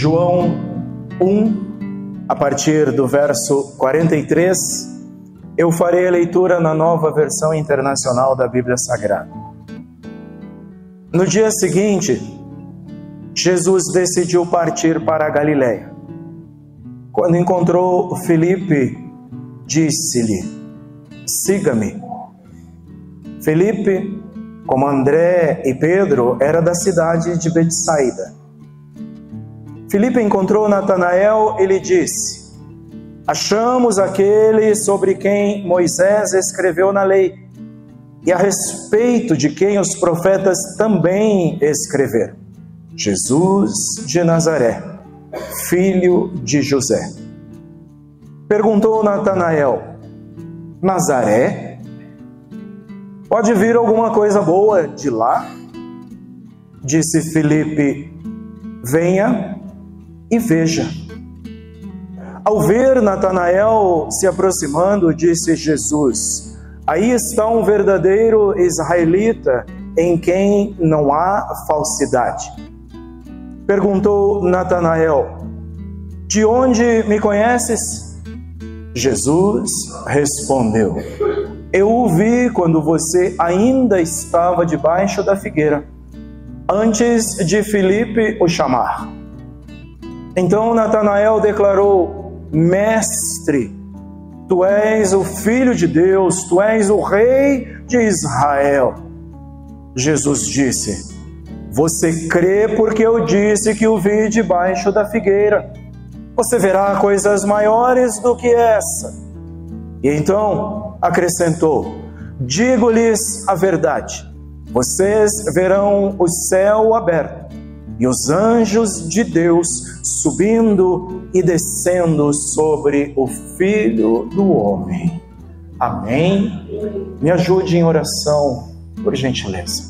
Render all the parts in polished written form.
João 1, a partir do verso 43, eu farei a leitura na Nova Versão Internacional da Bíblia Sagrada. No dia seguinte, Jesus decidiu partir para a Galileia. Quando encontrou Filipe, disse-lhe: siga-me. Filipe, como André e Pedro, era da cidade de Betsaida. Filipe encontrou Natanael e lhe disse: achamos aquele sobre quem Moisés escreveu na lei, e a respeito de quem os profetas também escreveram, Jesus de Nazaré, filho de José. Perguntou Natanael: Nazaré? Pode vir alguma coisa boa de lá? Disse Filipe: venha e veja. Ao ver Natanael se aproximando, disse Jesus: aí está um verdadeiro israelita em quem não há falsidade. Perguntou Natanael: de onde me conheces? Jesus respondeu: eu o vi quando você ainda estava debaixo da figueira, antes de Filipe o chamar. Então Natanael declarou: mestre, tu és o Filho de Deus, tu és o Rei de Israel. Jesus disse: você crê porque eu disse que o vi debaixo da figueira. Você verá coisas maiores do que essa. E então acrescentou: digo-lhes a verdade, vocês verão o céu aberto e os anjos de Deus subindo e descendo sobre o Filho do Homem. Amém? Me ajude em oração, por gentileza.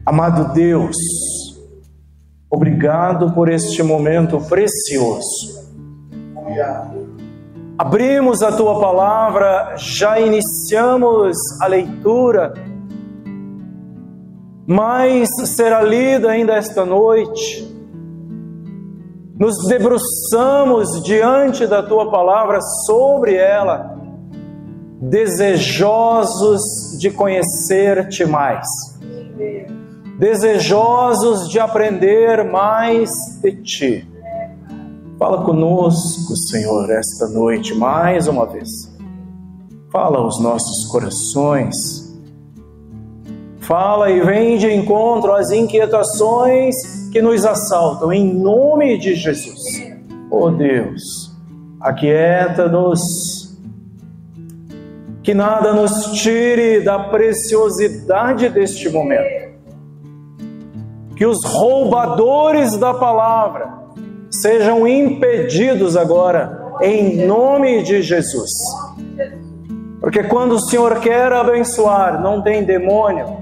Amado Deus, obrigado por este momento precioso. Abrimos a Tua Palavra, já iniciamos a leitura, mas será lida ainda esta noite. Nos debruçamos diante da Tua Palavra, sobre ela, desejosos de conhecer-te mais, desejosos de aprender mais de Ti. Fala conosco, Senhor, esta noite, mais uma vez. Fala aos nossos corações. Fala e vem de encontro às inquietações que nos assaltam, em nome de Jesus. Oh Deus, aquieta-nos, que nada nos tire da preciosidade deste momento. Que os roubadores da palavra sejam impedidos agora, em nome de Jesus. Porque quando o Senhor quer abençoar, não tem demônio,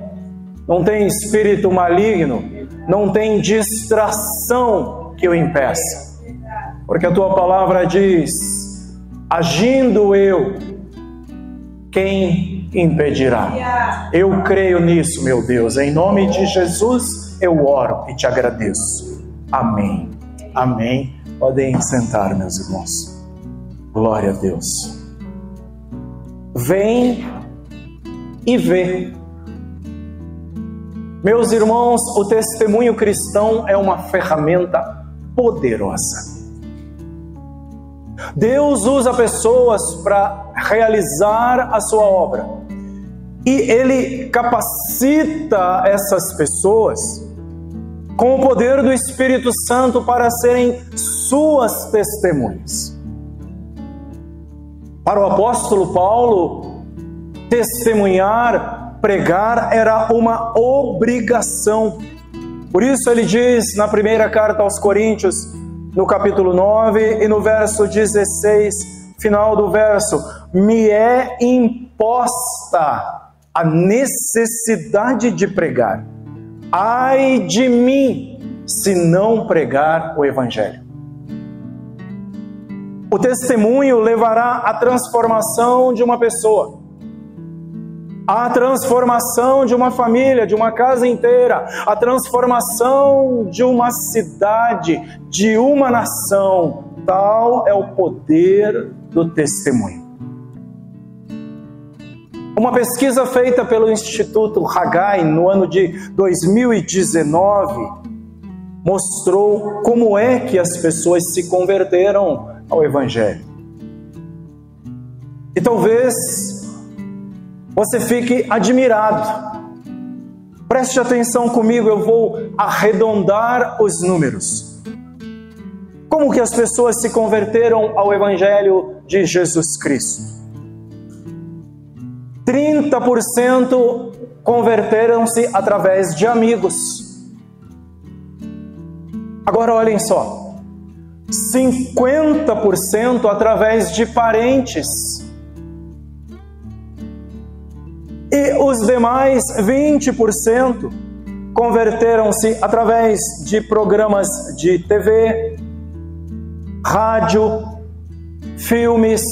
não tem espírito maligno, não tem distração que o impeça. Porque a Tua Palavra diz: agindo eu, quem impedirá? Eu creio nisso, meu Deus. Em nome de Jesus eu oro e te agradeço. Amém. Amém. Podem sentar, meus irmãos. Glória a Deus. Vem e vê. Meus irmãos, o testemunho cristão é uma ferramenta poderosa. Deus usa pessoas para realizar a sua obra. E Ele capacita essas pessoas com o poder do Espírito Santo para serem suas testemunhas. Para o apóstolo Paulo, testemunhar, pregar era uma obrigação. Por isso ele diz na primeira carta aos Coríntios, no capítulo 9 e no verso 16, final do verso: me é imposta a necessidade de pregar. Ai de mim, se não pregar o Evangelho. O testemunho levará à transformação de uma pessoa. a transformação de uma família, de uma casa inteira, a transformação de uma cidade, de uma nação. Tal é o poder do testemunho. Uma pesquisa feita pelo Instituto Haggai no ano de 2019 mostrou como é que as pessoas se converteram ao Evangelho. E talvez você fique admirado. Preste atenção comigo, eu vou arredondar os números. Como que as pessoas se converteram ao Evangelho de Jesus Cristo? 30% converteram-se através de amigos. Agora olhem só, 50% através de parentes. E os demais 20% converteram-se através de programas de TV, rádio, filmes,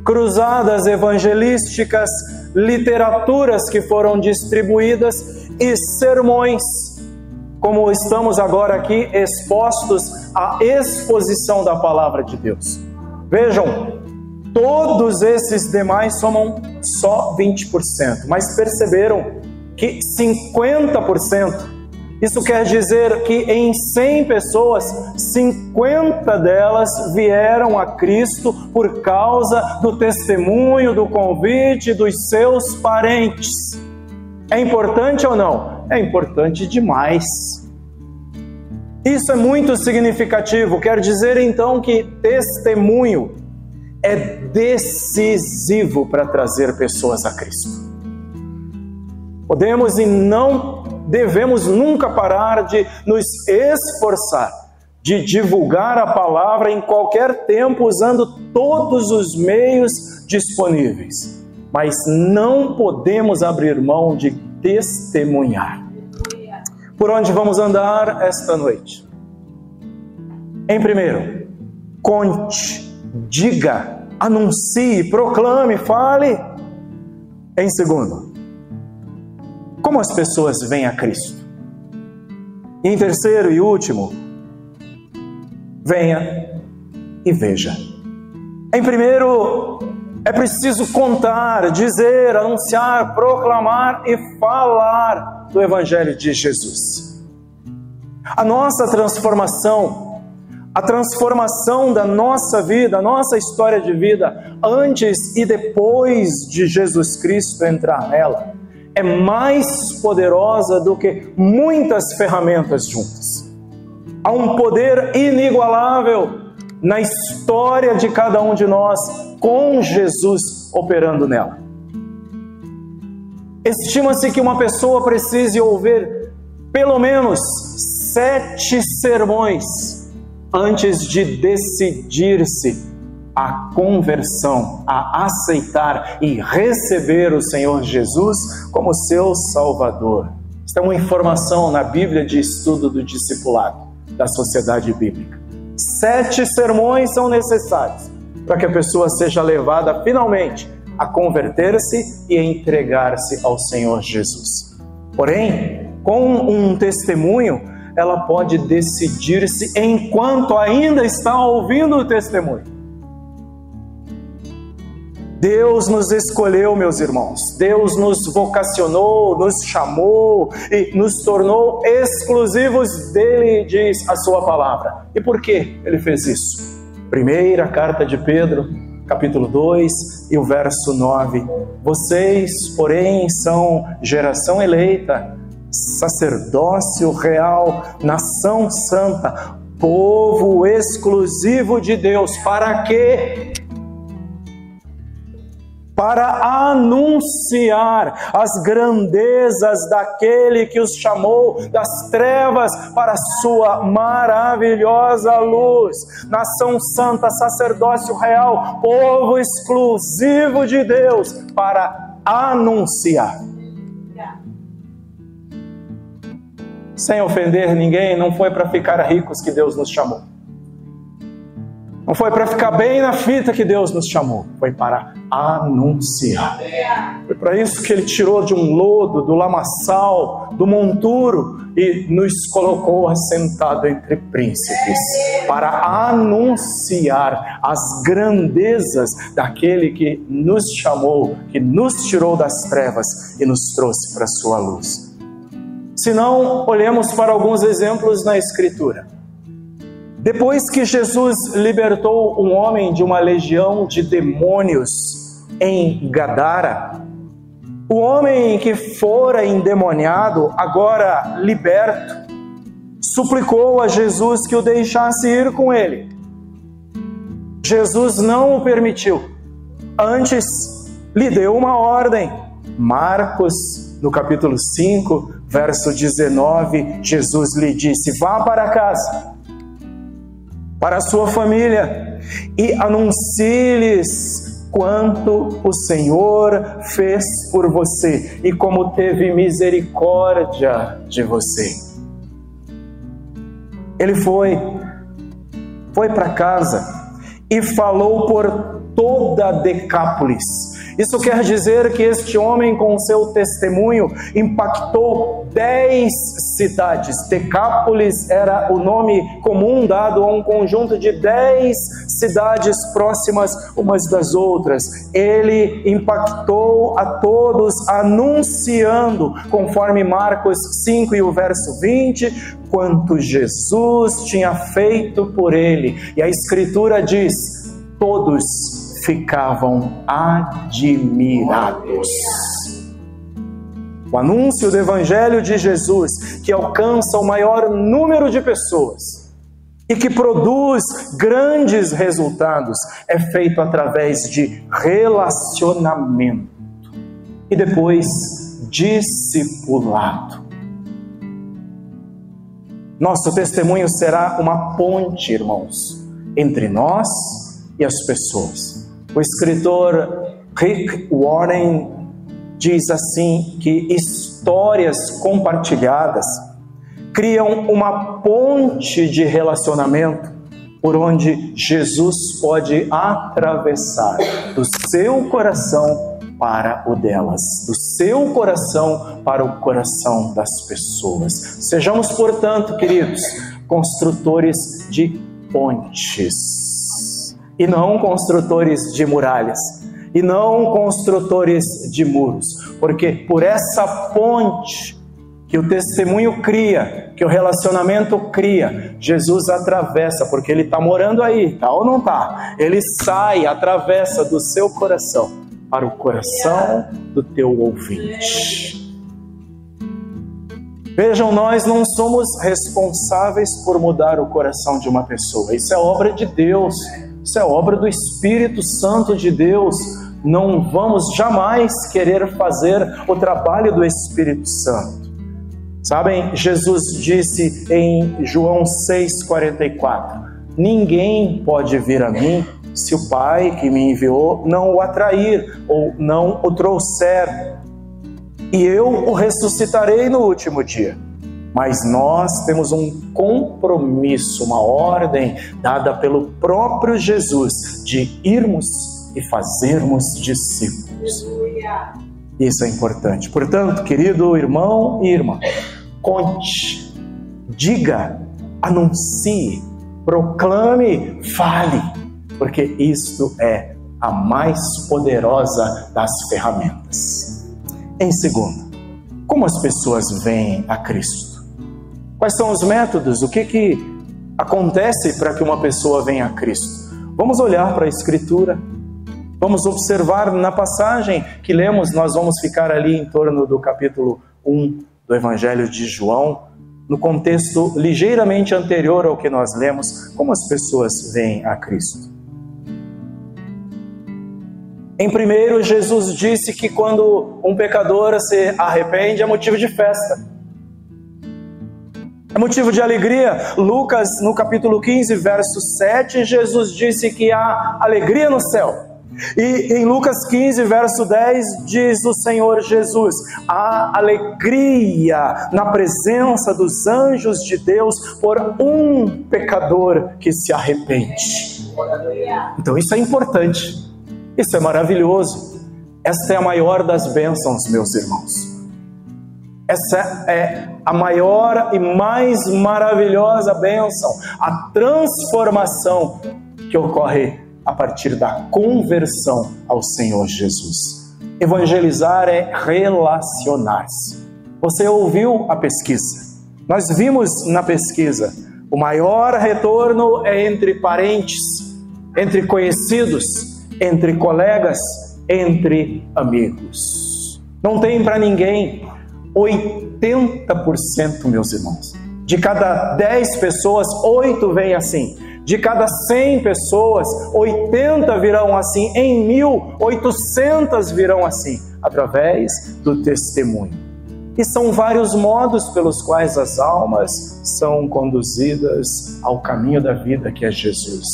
cruzadas evangelísticas, literaturas que foram distribuídas e sermões, como estamos agora aqui expostos à exposição da palavra de Deus. Vejam, todos esses demais somam só 20%, mas perceberam que 50%, isso quer dizer que em 100 pessoas, 50 delas vieram a Cristo por causa do testemunho, do convite dos seus parentes. É importante ou não? É importante demais. Isso é muito significativo. Quer dizer então que testemunho é decisivo para trazer pessoas a Cristo. Podemos e não devemos nunca parar de nos esforçar, de divulgar a palavra em qualquer tempo, usando todos os meios disponíveis. Mas não podemos abrir mão de testemunhar. Por onde vamos andar esta noite? Em primeiro, conte, diga, anuncie, proclame, fale. Em segundo, como as pessoas veem a Cristo? E em terceiro e último, venha e veja. Em primeiro, é preciso contar, dizer, anunciar, proclamar e falar do Evangelho de Jesus. A nossa transformação, a transformação da nossa vida, a nossa história de vida, antes e depois de Jesus Cristo entrar nela, é mais poderosa do que muitas ferramentas juntas. Há um poder inigualável na história de cada um de nós, com Jesus operando nela. Estima-se que uma pessoa precise ouvir pelo menos 7 sermões antes de decidir-se à conversão, a aceitar e receber o Senhor Jesus como seu Salvador. Esta é uma informação na Bíblia de Estudo do Discipulado da Sociedade Bíblica. 7 sermões são necessários para que a pessoa seja levada finalmente a converter-se e a entregar-se ao Senhor Jesus. Porém, com um testemunho, ela pode decidir-se enquanto ainda está ouvindo o testemunho. Deus nos escolheu, meus irmãos. Deus nos vocacionou, nos chamou e nos tornou exclusivos dele, diz a sua palavra. E por que ele fez isso? Primeira carta de Pedro, capítulo 2 e o verso 9. Vocês, porém, são geração eleita, sacerdócio real, nação santa, povo exclusivo de Deus. Para quê? Para anunciar as grandezas daquele que os chamou das trevas para a sua maravilhosa luz. Nação santa, sacerdócio real, povo exclusivo de Deus, para anunciar. Sem ofender ninguém, não foi para ficar ricos que Deus nos chamou. Não foi para ficar bem na fita que Deus nos chamou. Foi para anunciar. Foi para isso que ele tirou de um lodo, do lamaçal, do monturo e nos colocou assentado entre príncipes, para anunciar as grandezas daquele que nos chamou, que nos tirou das trevas e nos trouxe para a sua luz. Se não, olhemos para alguns exemplos na Escritura. Depois que Jesus libertou um homem de uma legião de demônios em Gadara, o homem que fora endemoniado, agora liberto, suplicou a Jesus que o deixasse ir com ele. Jesus não o permitiu. Antes, lhe deu uma ordem. Marcos, no capítulo 5, verso 19, Jesus lhe disse: vá para casa, para a sua família, e anuncie-lhes quanto o Senhor fez por você e como teve misericórdia de você. Ele foi para casa e falou por toda a Decápolis. Isso quer dizer que este homem, com seu testemunho, impactou 10 cidades. Decápolis era o nome comum dado a um conjunto de 10 cidades próximas umas das outras. Ele impactou a todos, anunciando, conforme Marcos 5 e o verso 20, quanto Jesus tinha feito por ele. E a Escritura diz: todos ficavam admirados. O anúncio do Evangelho de Jesus, que alcança o maior número de pessoas e que produz grandes resultados, é feito através de relacionamento e depois discipulado. Nosso testemunho será uma ponte, irmãos, entre nós e as pessoas. O escritor Rick Warren diz assim, que histórias compartilhadas criam uma ponte de relacionamento por onde Jesus pode atravessar do seu coração para o delas, do seu coração para o coração das pessoas. Sejamos, portanto, queridos, construtores de pontes, e não construtores de muralhas, e não construtores de muros, porque por essa ponte que o testemunho cria, que o relacionamento cria, Jesus atravessa, porque Ele está morando aí, tá ou não está? Ele sai, atravessa do seu coração para o coração do teu ouvinte. Vejam, nós não somos responsáveis por mudar o coração de uma pessoa, isso é obra de Deus. Isso é obra do Espírito Santo de Deus. Não vamos jamais querer fazer o trabalho do Espírito Santo. Sabem, Jesus disse em João 6,44: ninguém pode vir a mim se o Pai que me enviou não o atrair ou não o trouxer, e eu o ressuscitarei no último dia. Mas nós temos um compromisso, uma ordem dada pelo próprio Jesus de irmos e fazermos discípulos. Isso é importante. Portanto, querido irmão e irmã, conte, diga, anuncie, proclame, fale, porque isto é a mais poderosa das ferramentas. Em segundo, como as pessoas veem a Cristo? Quais são os métodos? O que acontece para que uma pessoa venha a Cristo? Vamos olhar para a Escritura. Vamos observar na passagem que lemos, nós vamos ficar ali em torno do capítulo 1 do Evangelho de João, no contexto ligeiramente anterior ao que nós lemos, como as pessoas veem a Cristo. Em primeiro, Jesus disse que quando um pecador se arrepende é motivo de festa. É motivo de alegria. Lucas, no capítulo 15, verso 7, Jesus disse que há alegria no céu. E em Lucas 15, verso 10, diz o Senhor Jesus: há alegria na presença dos anjos de Deus por um pecador que se arrepende. Então isso é importante. Isso é maravilhoso. Esta é a maior das bênçãos, meus irmãos. Essa é a maior e mais maravilhosa bênção, a transformação que ocorre a partir da conversão ao Senhor Jesus. Evangelizar é relacionar-se. Você ouviu a pesquisa? Nós vimos na pesquisa, o maior retorno é entre parentes, entre conhecidos, entre colegas, entre amigos. Não tem para ninguém. 80%, meus irmãos. De cada 10 pessoas, 8 vêm assim. De cada 100 pessoas, 80 virão assim. Em 1.800 virão assim, através do testemunho. E são vários modos pelos quais as almas são conduzidas ao caminho da vida, que é Jesus.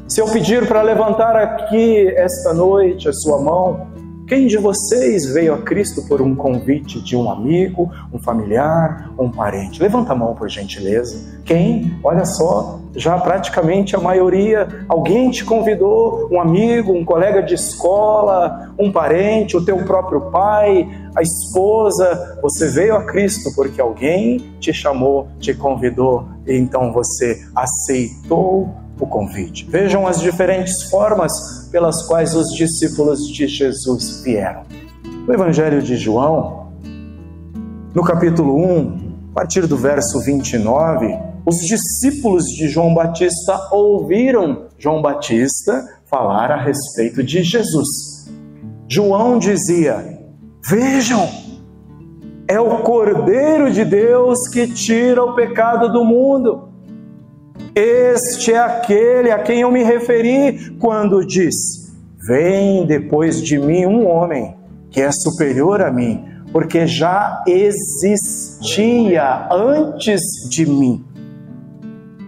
Se eu pedir para levantar aqui esta noite a sua mão, quem de vocês veio a Cristo por um convite de um amigo, um familiar, um parente? Levanta a mão, por gentileza. Quem? Olha só, já praticamente a maioria. Alguém te convidou, um amigo, um colega de escola, um parente, o teu próprio pai, a esposa. Você veio a Cristo porque alguém te chamou, te convidou, e então você aceitou o convite. Vejam as diferentes formas pelas quais os discípulos de Jesus vieram. No Evangelho de João, no capítulo 1, a partir do verso 29, os discípulos de João Batista ouviram João Batista falar a respeito de Jesus. João dizia: vejam, é o Cordeiro de Deus que tira o pecado do mundo. Este é aquele a quem eu me referi quando disse: vem depois de mim um homem que é superior a mim, porque já existia antes de mim.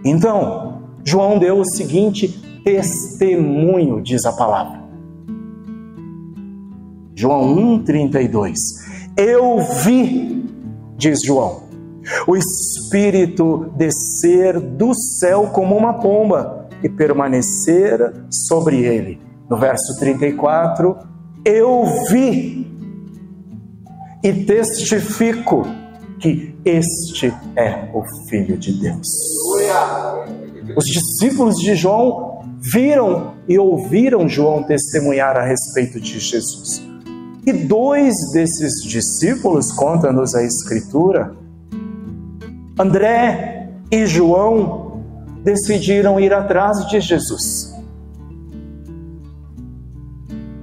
Então, João deu o seguinte testemunho, diz a palavra. João 1,32. Eu vi, diz João, o Espírito descer do céu como uma pomba e permanecer sobre ele. No verso 34, eu vi e testifico que este é o Filho de Deus. Os discípulos de João viram e ouviram João testemunhar a respeito de Jesus. E 2 desses discípulos, conta-nos a Escritura, André e João, decidiram ir atrás de Jesus.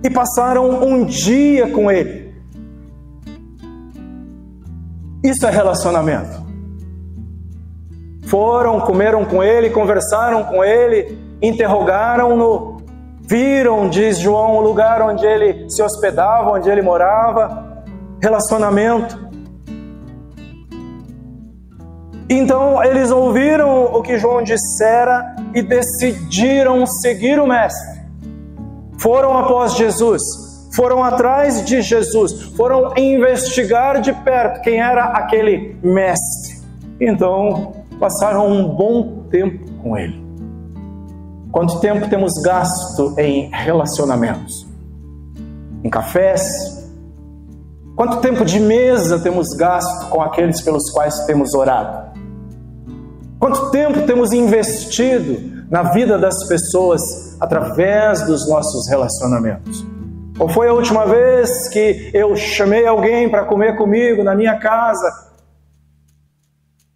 E passaram um dia com ele. Isso é relacionamento. Foram, comeram com ele, conversaram com ele, interrogaram-no, viram, diz João, o lugar onde ele se hospedava, onde ele morava. Relacionamento. Então eles ouviram o que João dissera e decidiram seguir o Mestre. Foram após Jesus, foram atrás de Jesus, foram investigar de perto quem era aquele Mestre. Então passaram um bom tempo com ele. Quanto tempo temos gasto em relacionamentos? Em cafés? Quanto tempo de mesa temos gasto com aqueles pelos quais temos orado? Quanto tempo temos investido na vida das pessoas através dos nossos relacionamentos? Ou foi a última vez que eu chamei alguém para comer comigo na minha casa,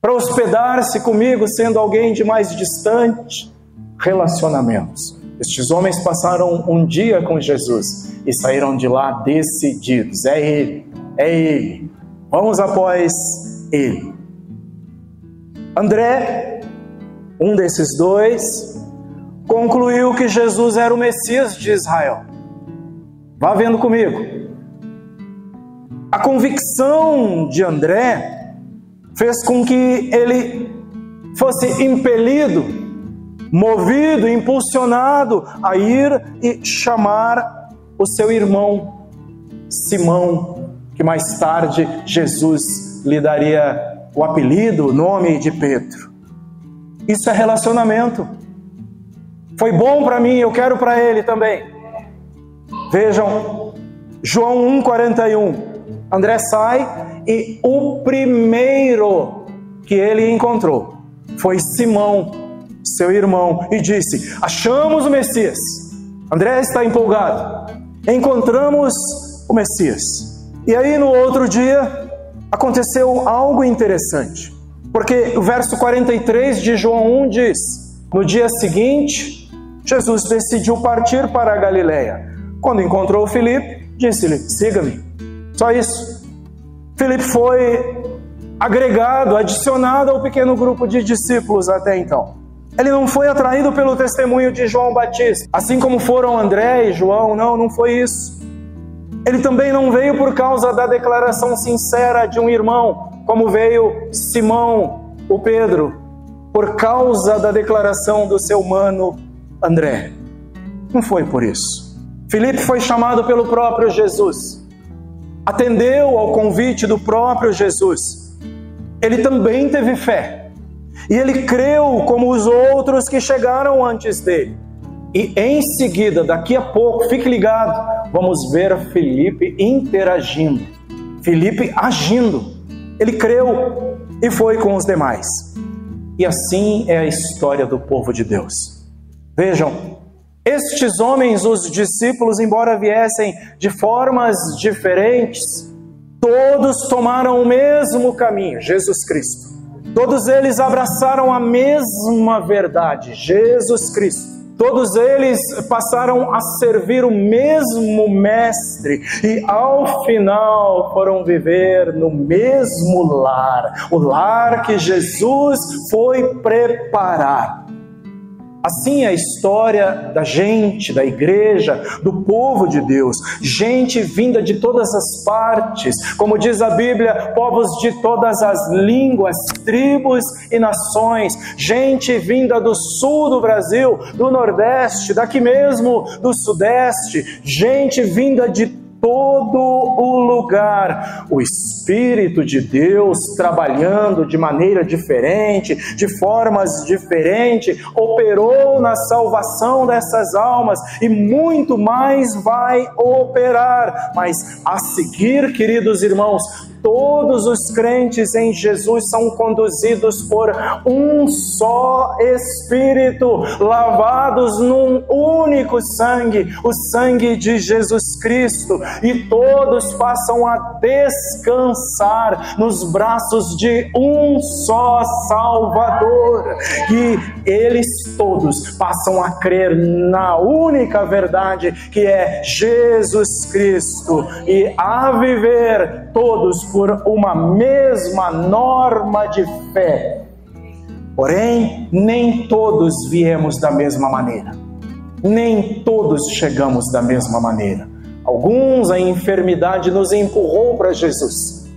para hospedar-se comigo, sendo alguém de mais distante? Relacionamentos. Estes homens passaram um dia com Jesus e saíram de lá decididos. É Ele. Vamos após Ele. André, um desses 2, concluiu que Jesus era o Messias de Israel. Vá vendo comigo. A convicção de André fez com que ele fosse impelido, movido, impulsionado a ir e chamar o seu irmão Simão, que mais tarde Jesus lhe daria o apelido, o nome de Pedro. Isso é relacionamento. Foi bom para mim, eu quero para ele também. Vejam, João 1,41. André sai e o primeiro que ele encontrou foi Simão, seu irmão, e disse: achamos o Messias. André está empolgado. Encontramos o Messias. E aí no outro dia aconteceu algo interessante, porque o verso 43 de João 1 diz: no dia seguinte, Jesus decidiu partir para a Galileia. Quando encontrou Filipe, disse-lhe: siga-me. Só isso. Filipe foi agregado, adicionado ao pequeno grupo de discípulos até então. Ele não foi atraído pelo testemunho de João Batista, assim como foram André e João. Não foi isso. Ele também não veio por causa da declaração sincera de um irmão, como veio Simão, o Pedro, por causa da declaração do seu mano André. Não foi por isso. Filipe foi chamado pelo próprio Jesus, atendeu ao convite do próprio Jesus. Ele também teve fé, e ele creu como os outros que chegaram antes dele. E em seguida, daqui a pouco, fique ligado, vamos ver Filipe interagindo, Filipe agindo. Ele creu e foi com os demais. E assim é a história do povo de Deus. Vejam, estes homens, os discípulos, embora viessem de formas diferentes, todos tomaram o mesmo caminho, Jesus Cristo. Todos eles abraçaram a mesma verdade, Jesus Cristo. Todos eles passaram a servir o mesmo mestre e ao final foram viver no mesmo lar, o lar que Jesus foi preparar. Assim é a história da gente, da igreja, do povo de Deus. Gente vinda de todas as partes, como diz a Bíblia, povos de todas as línguas, tribos e nações. Gente vinda do sul do Brasil, do nordeste, daqui mesmo do sudeste. Gente vinda de todo o lugar. O Espírito de Deus trabalhando de maneira diferente, de formas diferentes, operou na salvação dessas almas e muito mais vai operar. Mas a seguir, queridos irmãos, todos os crentes em Jesus são conduzidos por um só Espírito, lavados num único sangue, o sangue de Jesus Cristo, e todos passam a descansar nos braços de um só Salvador, e eles todos passam a crer na única verdade que é Jesus Cristo, e a viver todos por uma mesma norma de fé. Porém, nem todos viemos da mesma maneira. Nem todos chegamos da mesma maneira. Alguns, a enfermidade nos empurrou para Jesus.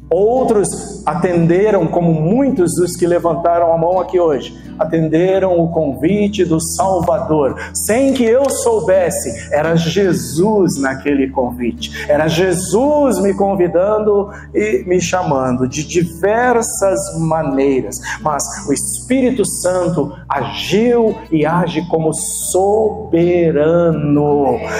Outros atenderam, como muitos dos que levantaram a mão aqui hoje, atenderam o convite do Salvador, sem que eu soubesse. Era Jesus naquele convite, era Jesus me convidando e me chamando de diversas maneiras, mas o Espírito Santo agiu e age como soberano.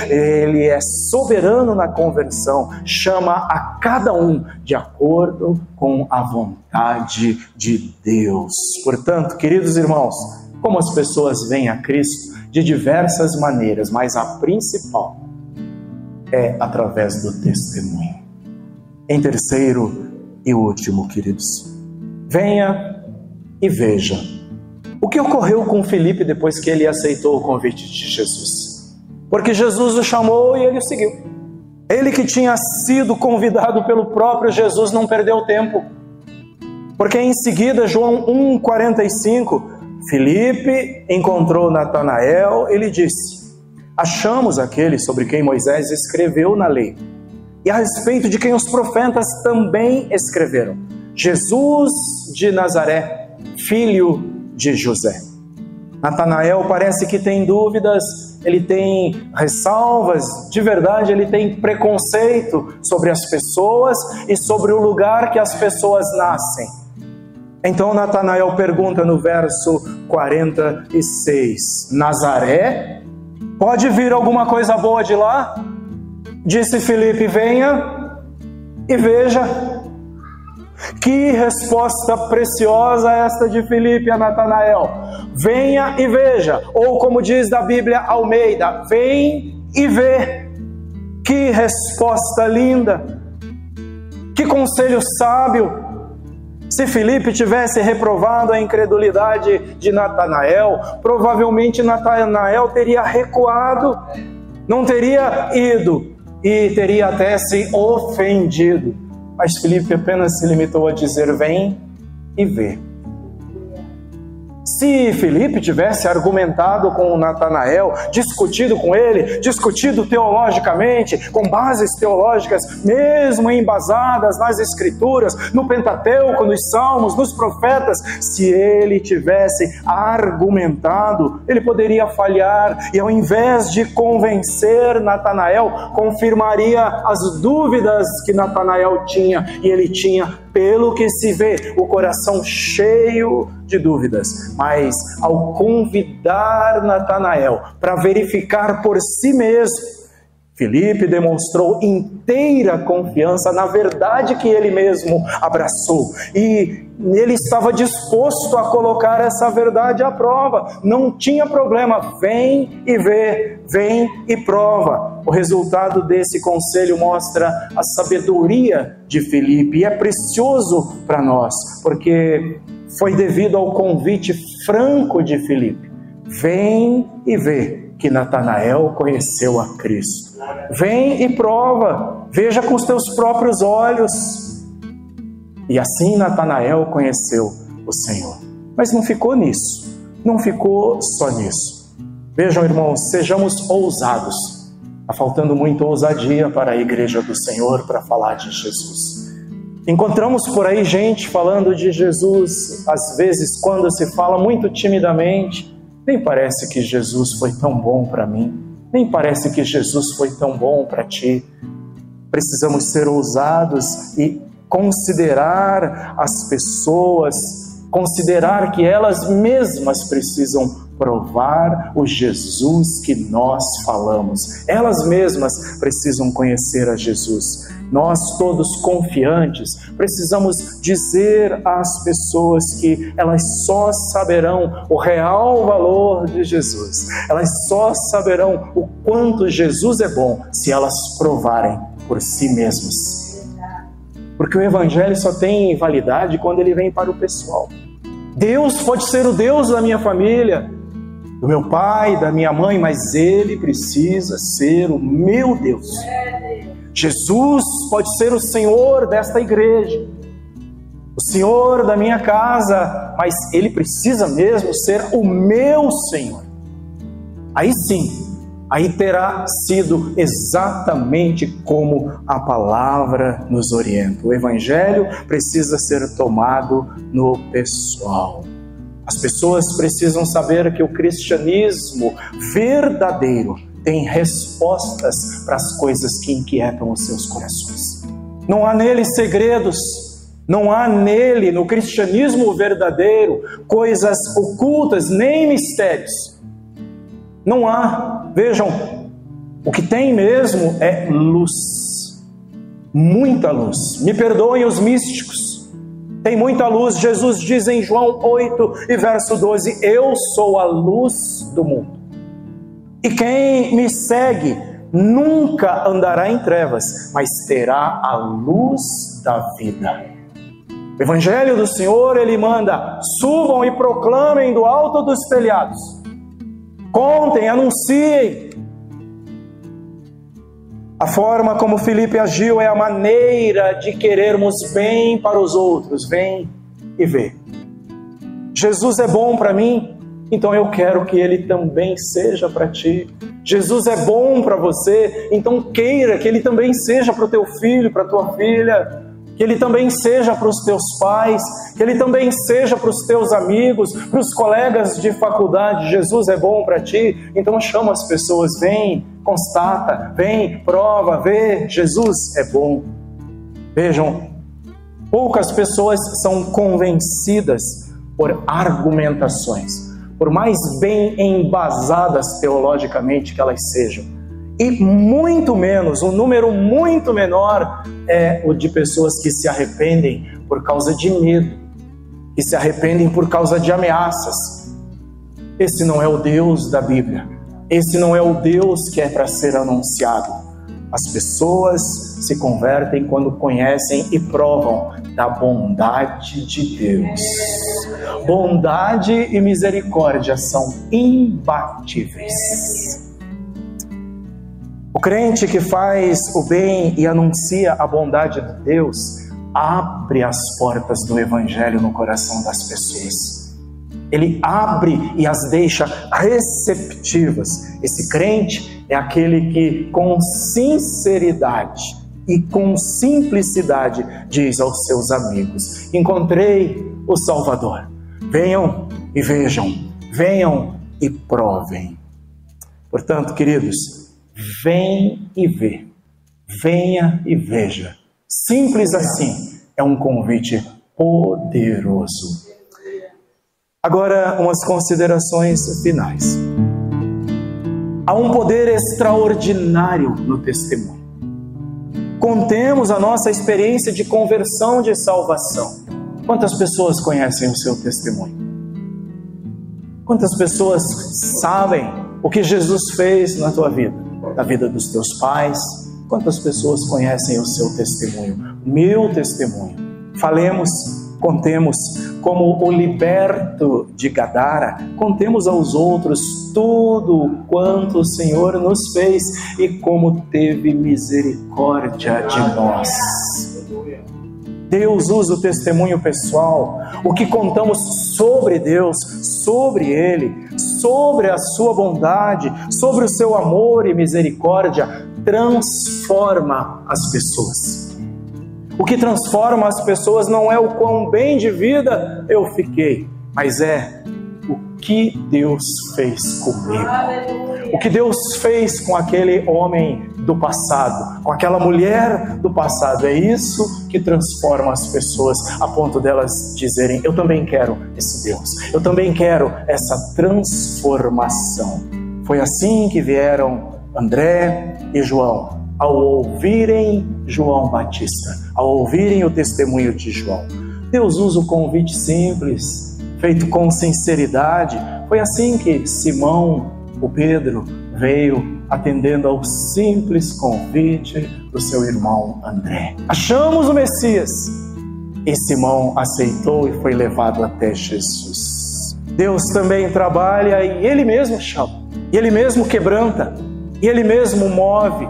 Ele é soberano na conversão, chama a cada um de acordo com a vontade de Deus. Portanto, queridos irmãos, como as pessoas veem a Cristo de diversas maneiras, mas a principal é através do testemunho. Em terceiro e último, queridos, venha e veja o que ocorreu com Filipe depois que ele aceitou o convite de Jesus. Porque Jesus o chamou e ele o seguiu. Ele que tinha sido convidado pelo próprio Jesus não perdeu tempo. Porque em seguida, João 1,45, Filipe encontrou Natanael e lhe disse: achamos aquele sobre quem Moisés escreveu na lei, e a respeito de quem os profetas também escreveram, Jesus de Nazaré, filho de José. Natanael parece que tem dúvidas, ele tem ressalvas, de verdade ele tem preconceito sobre as pessoas e sobre o lugar que as pessoas nascem. Então Natanael pergunta no verso 46, Nazaré? Pode vir alguma coisa boa de lá? Disse Filipe: venha e veja. Que resposta preciosa esta de Filipe a Natanael. Venha e veja. Ou como diz da Bíblia Almeida, vem e vê. Que resposta linda. Que conselho sábio. Se Filipe tivesse reprovado a incredulidade de Natanael, provavelmente Natanael teria recuado, não teria ido e teria até se ofendido. Mas Filipe apenas se limitou a dizer: vem e vê. Se Filipe tivesse argumentado com Natanael, discutido com ele, discutido teologicamente, com bases teológicas, mesmo embasadas nas Escrituras, no Pentateuco, nos Salmos, nos Profetas, se ele tivesse argumentado, ele poderia falhar e, ao invés de convencer Natanael, confirmaria as dúvidas que Natanael tinha, e ele tinha, pelo que se vê, o coração cheio de dúvidas. Mas ao convidar Natanael para verificar por si mesmo, Filipe demonstrou inteira confiança na verdade que ele mesmo abraçou. E ele estava disposto a colocar essa verdade à prova. Não tinha problema. Vem e vê, vem e prova. O resultado desse conselho mostra a sabedoria de Filipe. E é precioso para nós, porque foi devido ao convite franco de Filipe. Vem e vê que Natanael conheceu a Cristo. Vem e prova, veja com os teus próprios olhos. E assim Natanael conheceu o Senhor. Mas não ficou nisso, não ficou só nisso. Vejam, irmãos, sejamos ousados. Está faltando muita ousadia para a igreja do Senhor para falar de Jesus. Encontramos por aí gente falando de Jesus, às vezes quando se fala muito timidamente. Nem parece que Jesus foi tão bom para mim. Nem parece que Jesus foi tão bom para ti. Precisamos ser ousados e considerar as pessoas, considerar que elas mesmas precisam provar o Jesus que nós falamos. Elas mesmas precisam conhecer a Jesus. Nós todos confiantes precisamos dizer às pessoas que elas só saberão o real valor de Jesus. Elas só saberão o quanto Jesus é bom se elas provarem por si mesmas. Porque o Evangelho só tem validade quando ele vem para o pessoal. Deus pode ser o Deus da minha família, do meu pai, da minha mãe, mas Ele precisa ser o meu Deus. Jesus pode ser o Senhor desta igreja, o Senhor da minha casa, mas Ele precisa mesmo ser o meu Senhor. Aí sim, aí terá sido exatamente como a palavra nos orienta. O Evangelho precisa ser tomado no pessoal. As pessoas precisam saber que o cristianismo verdadeiro tem respostas para as coisas que inquietam os seus corações. Não há nele segredos, não há nele, no cristianismo verdadeiro, coisas ocultas, nem mistérios. Não há. Vejam, o que tem mesmo é luz, muita luz. Me perdoem os místicos. Tem muita luz. Jesus diz em João 8 e verso 12, eu sou a luz do mundo. E quem me segue nunca andará em trevas, mas terá a luz da vida. O Evangelho do Senhor, ele manda, subam e proclamem do alto dos telhados. Contem, anunciem. A forma como Filipe agiu é a maneira de querermos bem para os outros. Vem e vê. Jesus é bom para mim, então eu quero que Ele também seja para ti. Jesus é bom para você, então queira que Ele também seja para o teu filho, para a tua filha. Que Ele também seja para os teus pais, que Ele também seja para os teus amigos, para os colegas de faculdade. Jesus é bom para ti, então chama as pessoas, vem, constata, vem, prova, vê, Jesus é bom. Vejam, poucas pessoas são convencidas por argumentações, por mais bem embasadas teologicamente que elas sejam. E muito menos, um número muito menor é o de pessoas que se arrependem por causa de medo, que se arrependem por causa de ameaças. Esse não é o Deus da Bíblia. Esse não é o Deus que é para ser anunciado. As pessoas se convertem quando conhecem e provam da bondade de Deus. Bondade e misericórdia são imbatíveis. O crente que faz o bem e anuncia a bondade de Deus abre as portas do Evangelho no coração das pessoas. Ele abre e as deixa receptivas. Esse crente é aquele que com sinceridade e com simplicidade diz aos seus amigos: encontrei o Salvador. Venham e vejam, venham e provem. Portanto, queridos, vem e vê, venha e veja. Simples assim, é um convite poderoso. Agora, umas considerações finais. Há um poder extraordinário no testemunho. Contemos a nossa experiência de conversão, de salvação. Quantas pessoas conhecem o seu testemunho? Quantas pessoas sabem o que Jesus fez na tua vida, na vida dos teus pais? Quantas pessoas conhecem o seu testemunho? Meu testemunho. Falemos, contemos, como o liberto de Gadara, contemos aos outros tudo quanto o Senhor nos fez e como teve misericórdia de nós. Deus usa o testemunho pessoal, o que contamos sobre Deus, sobre Ele, sobre a sua bondade, sobre o seu amor e misericórdia, transforma as pessoas. O que transforma as pessoas não é o quão bem de vida eu fiquei, mas é o que Deus fez comigo. O que Deus fez com aquele homem do passado, com aquela mulher do passado. É isso que transforma as pessoas a ponto delas dizerem: eu também quero esse Deus, eu também quero essa transformação. Foi assim que vieram André e João, ao ouvirem João Batista, ao ouvirem o testemunho de João. Deus usa o convite simples, feito com sinceridade. Foi assim que Simão, o Pedro, veio atendendo ao simples convite do seu irmão André. Achamos o Messias. E Simão aceitou e foi levado até Jesus. Deus também trabalha e Ele mesmo chama, e Ele mesmo quebranta, e Ele mesmo move.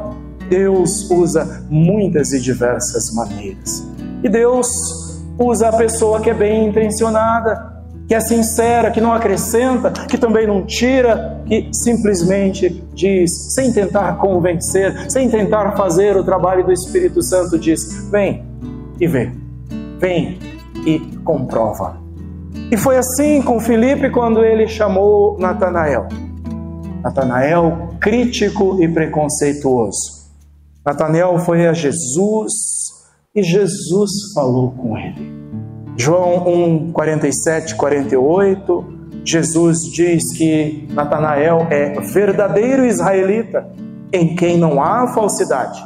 Deus usa muitas e diversas maneiras. E Deus usa a pessoa que é bem intencionada, que é sincera, que não acrescenta, que também não tira, que simplesmente diz, sem tentar convencer, sem tentar fazer o trabalho do Espírito Santo, diz: vem e vê, vem e comprova. E foi assim com Filipe quando ele chamou Natanael. Natanael, crítico e preconceituoso. Natanael foi a Jesus e Jesus falou com ele. João 1, 47, 48, Jesus diz que Natanael é verdadeiro israelita, em quem não há falsidade.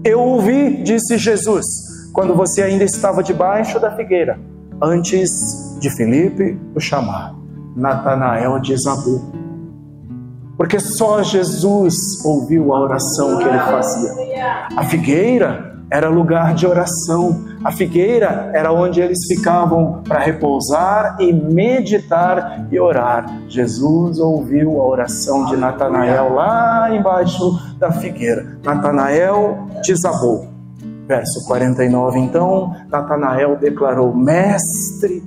Eu ouvi, disse Jesus, quando você ainda estava debaixo da figueira, antes de Filipe o chamar. Natanael desabou, porque só Jesus ouviu a oração que ele fazia. A figueira era lugar de oração. A figueira era onde eles ficavam para repousar e meditar e orar. Jesus ouviu a oração de Natanael lá embaixo da figueira. Natanael desabou. Verso 49, então, Natanael declarou: Mestre,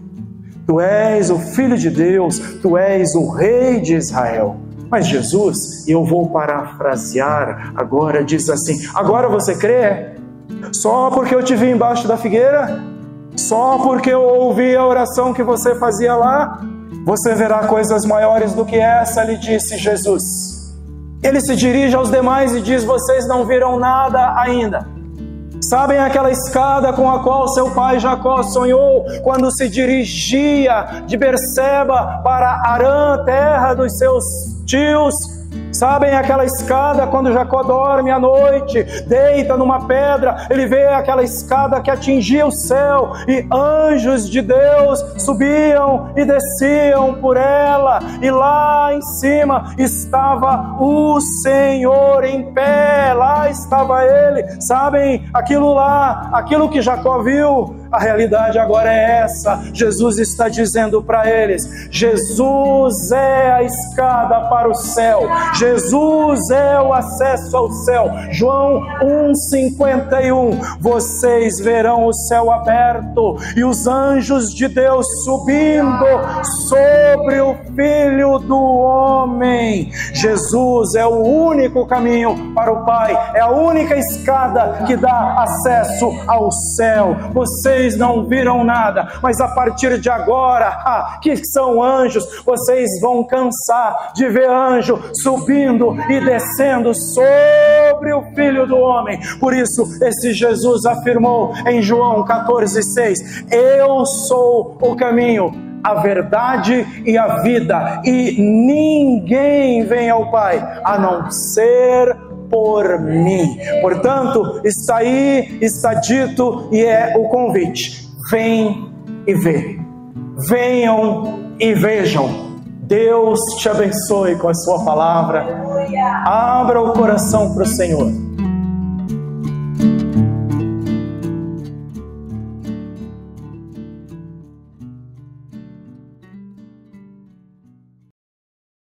Tu és o Filho de Deus, Tu és o Rei de Israel. Mas Jesus, e eu vou parafrasear agora, diz assim: agora você crê? Só porque eu te vi embaixo da figueira? Só porque eu ouvi a oração que você fazia lá? Você verá coisas maiores do que essa, lhe disse Jesus. Ele se dirige aos demais e diz: vocês não viram nada ainda. Sabem aquela escada com a qual seu pai Jacó sonhou quando se dirigia de Berseba para Harã, terra dos seus tios? Sabem aquela escada quando Jacó dorme à noite, deita numa pedra, ele vê aquela escada que atingia o céu e anjos de Deus subiam e desciam por ela, e lá em cima estava o Senhor em pé, lá estava ele. Sabem, aquilo lá, aquilo que Jacó viu, a realidade agora é essa. Jesus está dizendo para eles: Jesus é a escada para o céu, Jesus é o acesso ao céu. João 1,51: vocês verão o céu aberto e os anjos de Deus subindo sobre o Filho do Homem. Jesus é o único caminho para o Pai, é a única escada que dá acesso ao céu. Vocês não viram nada, mas a partir de agora, que são anjos, vocês vão cansar de ver anjo subindo e descendo sobre o Filho do Homem. Por isso, esse Jesus afirmou em João 14,6: eu sou o caminho, a verdade e a vida, e ninguém vem ao Pai a não ser por mim. Portanto, está aí, está dito, e é o convite: vem e vê. Venham e vejam. Deus te abençoe com a sua palavra. Abra o coração para o Senhor.